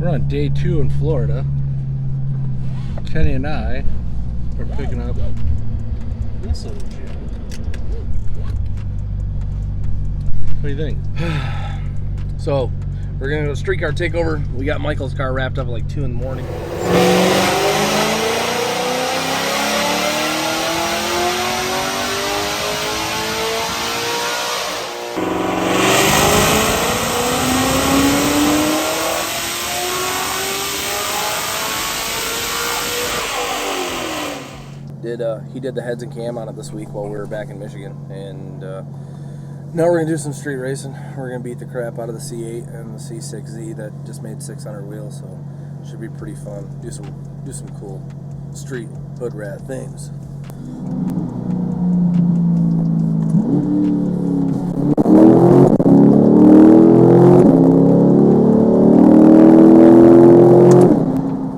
On day 2 in Florida. Kenny and I are picking up this little gym. What do you think? So we're gonna go streetcar takeover. We got Michael's car wrapped up at like 2 in the morning. He did the heads and cam on it this week while we were back in Michigan, and now we're gonna do some street racing. We're gonna beat the crap out of the C8 and the C6Z that just made 600 wheels, so it should be pretty fun. Do some cool street hood rat things.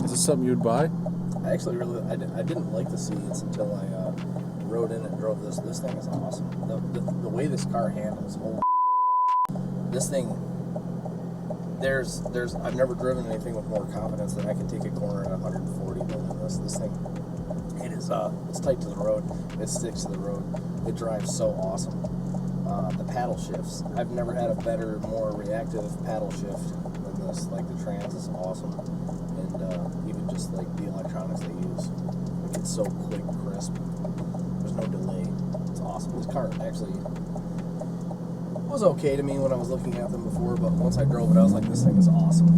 Is this something you'd buy? Actually, really, I didn't like the seats until I rode in and drove this. This thing is awesome. The way this car handles, this thing. I've never driven anything with more confidence than I can take a corner at 140 than this. This thing, it's tight to the road. It sticks to the road. It drives so awesome. The paddle shifts. I've never had a better, more reactive paddle shift than this. Like the trans is awesome. And even just like the electronics they use, like it's so quick, crisp. There's no delay. It's awesome. This car actually was okay to me when I was looking at them before, but once I drove it, I was like, this thing is awesome.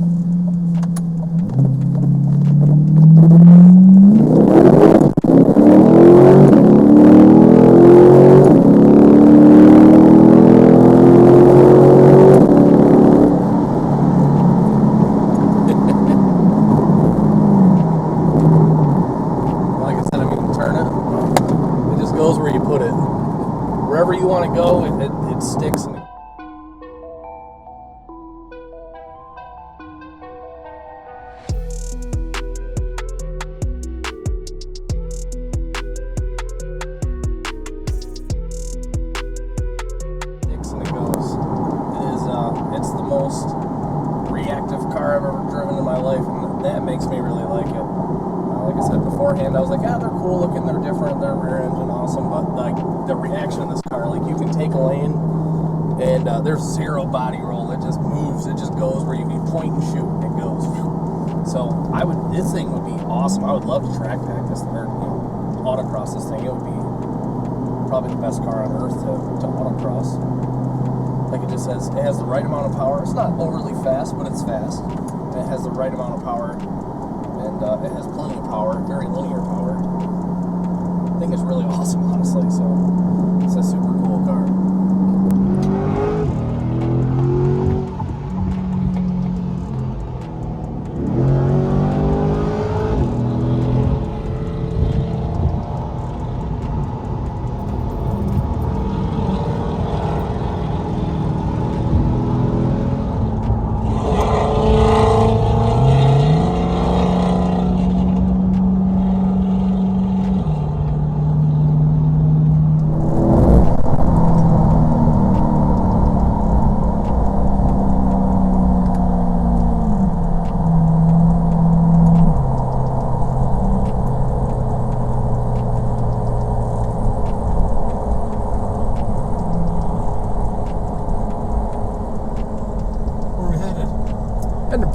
Wherever you want to go, it sticks. And it goes. It's the most reactive car I've ever driven in my life, and that makes me really like it. Like I said beforehand, I was like, they're cool looking, they're different, they're rear engine awesome, but like the reaction of this car, like you can take a lane and there's zero body roll. It just moves. It just goes where you can point and shoot. It goes. So this thing would be awesome. I would love to track pack this thing, or autocross this thing. It would be probably the best car on earth to autocross. Like it just has the right amount of power. It's not overly fast, but it's fast. And it has the right amount of power. And it has plenty of power, very linear power. I think it's really awesome, honestly. So it's a super cool car.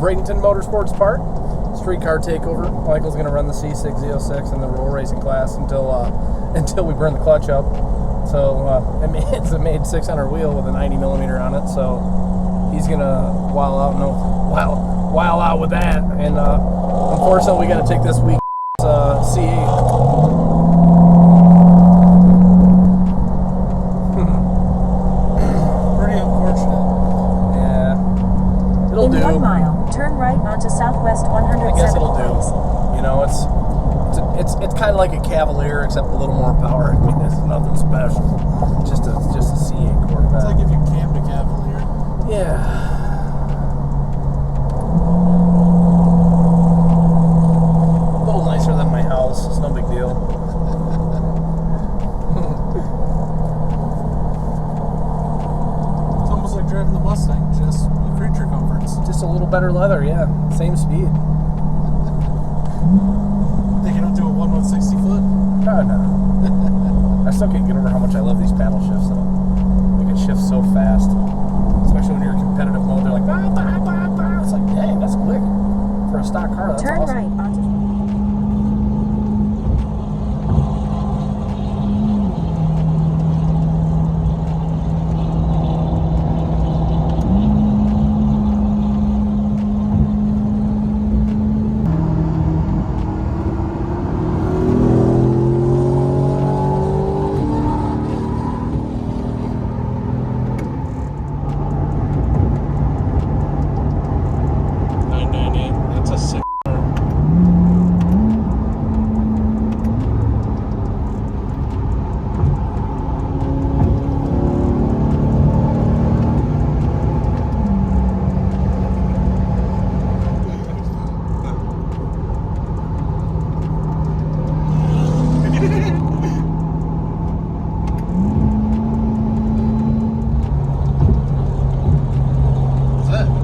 Bradenton Motorsports Park, streetcar takeover. Michael's going to run the C6Z06 in the roll racing class until we burn the clutch up. So it's a made 600 wheel with a 90 millimeter on it. So he's going to wow out with that. And unfortunately, we got to take this week's C8. In 1 mile, turn right onto Southwest 107. I guess it'll do. You know, it's kind of like a Cavalier, except a little more power. I mean, it's nothing special. Just a C8 Corvette. It's like if you cammed a Cavalier. Yeah. A little nicer than my house. It's no big deal. better leather, yeah. Same speed. Think you don't do a 1/160 foot? Oh, no. I still can't get over how much I love these paddle shifts, though. Like, it shifts so fast. Especially when you're in competitive mode, they're like, bah, bah, bah, bah. It's like, dang, that's quick. For a stock car, that's Turn awesome. right onto...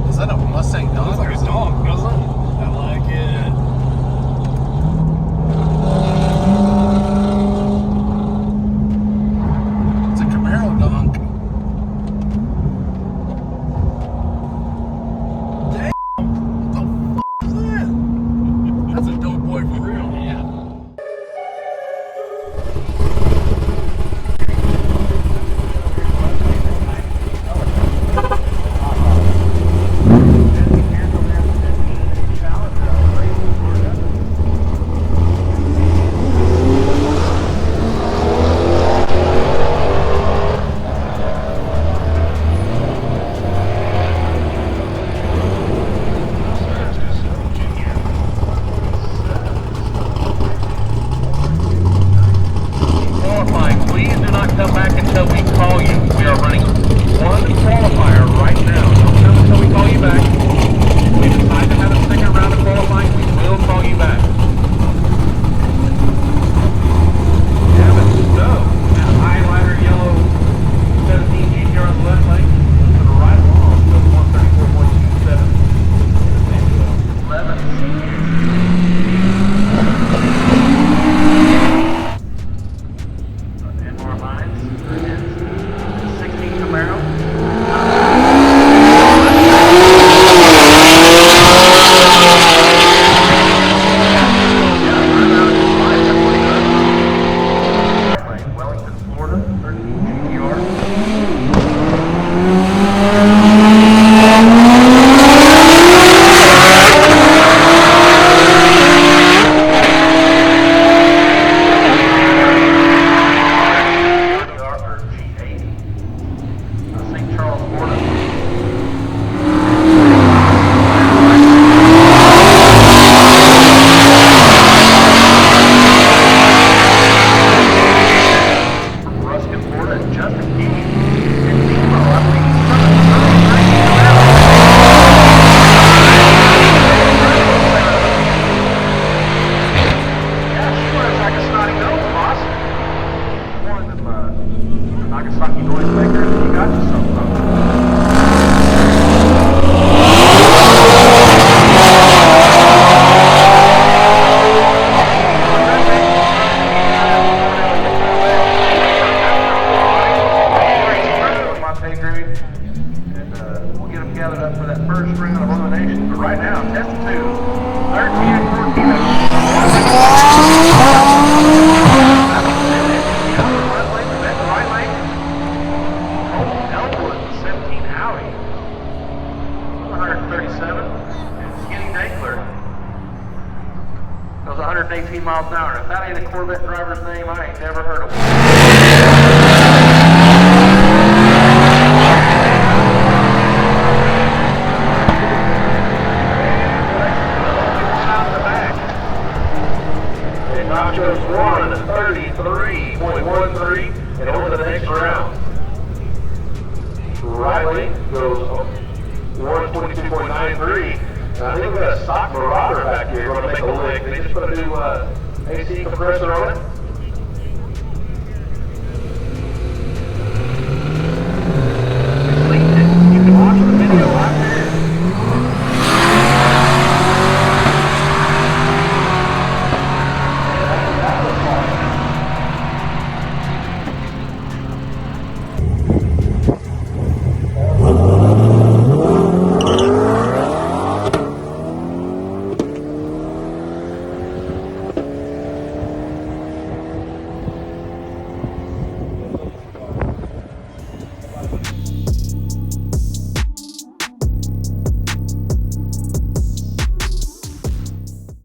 Is that a Mustang dog? Looks like a dog, doesn't it? I like it. It's a Camaro donk. Damn! What the f*** is that? That's a dope boy for real. Yeah. Goes 118 miles an hour. If that ain't a Corvette driver's name, I ain't never heard of one. It knocks us 133.13 and over the next round. Right lane goes 122.93. I think we got a stock Marauder back here. We're going to make a lick. They just put a new AC compressor on it.